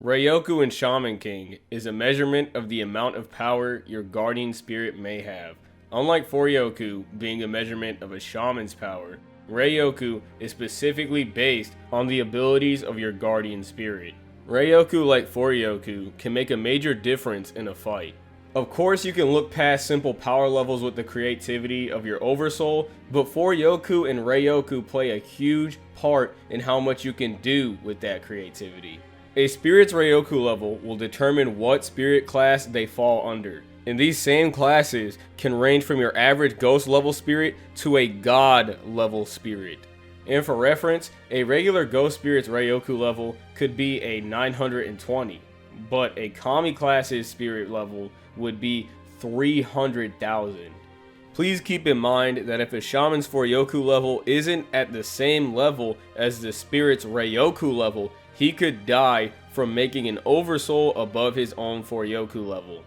Reiryoku in Shaman King is a measurement of the amount of power your guardian spirit may have. Unlike Reiryoku being a measurement of a shaman's power, Reiryoku is specifically based on the abilities of your guardian spirit. Reiryoku, like Reiryoku, can make a major difference in a fight. Of course, you can look past simple power levels with the creativity of your oversoul, but Reiryoku and Reiryoku play a huge part in how much you can do with that creativity. A spirit's Reiryoku level will determine what spirit class they fall under, and these same classes can range from your average ghost level spirit to a god level spirit. And for reference, a regular ghost spirit's Reiryoku level could be a 920, but a kami class's spirit level would be 300,000. Please keep in mind that if a shaman's Reiryoku level isn't at the same level as the spirit's Reiryoku level, he could die from making an oversoul above his own Reiryoku level.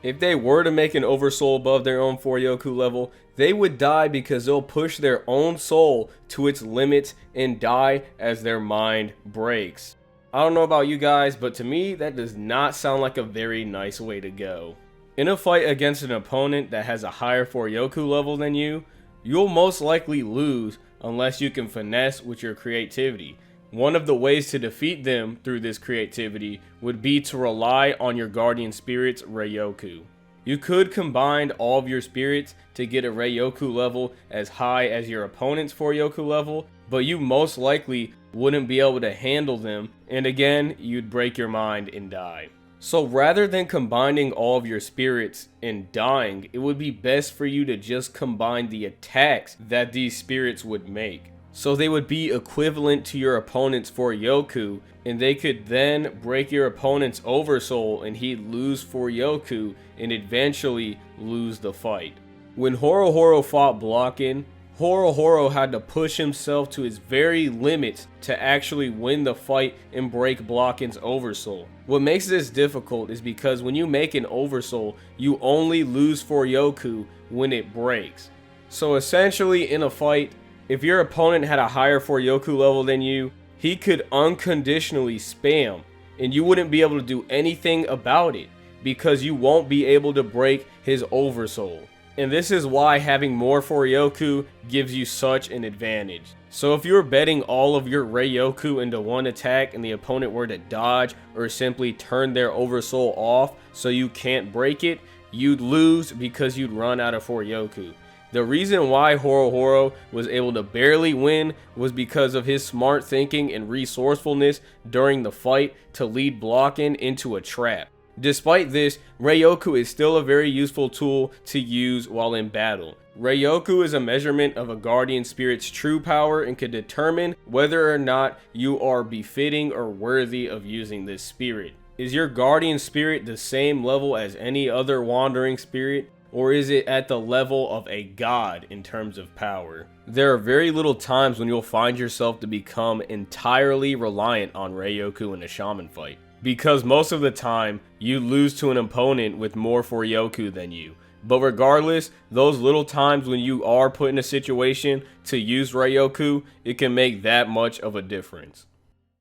If they were to make an oversoul above their own Reiryoku level, they would die because they'll push their own soul to its limits and die as their mind breaks. I don't know about you guys, but to me, that does not sound like a very nice way to go. In a fight against an opponent that has a higher Reiryoku level than you, you'll most likely lose unless you can finesse with your creativity. One of the ways to defeat them through this creativity would be to rely on your guardian spirit's Reiryoku. You could combine all of your spirits to get a Reiryoku level as high as your opponent's Reiryoku level, but you most likely wouldn't be able to handle them, and again, you'd break your mind and die. So rather than combining all of your spirits and dying, it would be best for you to just combine the attacks that these spirits would make. So they would be equivalent to your opponent's Reiryoku, and they could then break your opponent's oversoul and he'd lose Reiryoku and eventually lose the fight. When Horo fought Blockin, Horo had to push himself to his very limits to actually win the fight and break Blockin's oversoul. What makes this difficult is because when you make an oversoul, you only lose Reiryoku when it breaks. So essentially in a fight, if your opponent had a higher Reiryoku level than you, he could unconditionally spam and you wouldn't be able to do anything about it because you won't be able to break his oversoul. And this is why having more Reiryoku gives you such an advantage. So if you're betting all of your Reiryoku into one attack and the opponent were to dodge or simply turn their oversoul off so you can't break it, you'd lose because you'd run out of Reiryoku. The reason why Horo was able to barely win was because of his smart thinking and resourcefulness during the fight to lead Blockin into a trap. Despite this, Reiryoku is still a very useful tool to use while in battle. Reiryoku is a measurement of a guardian spirit's true power and can determine whether or not you are befitting or worthy of using this spirit. Is your guardian spirit the same level as any other wandering spirit? Or is it at the level of a god in terms of power? There are very little times when you'll find yourself to become entirely reliant on Reiryoku in a shaman fight, because most of the time you lose to an opponent with more Reiryoku than you. But regardless, those little times when you are put in a situation to use Reiryoku, it can make that much of a difference.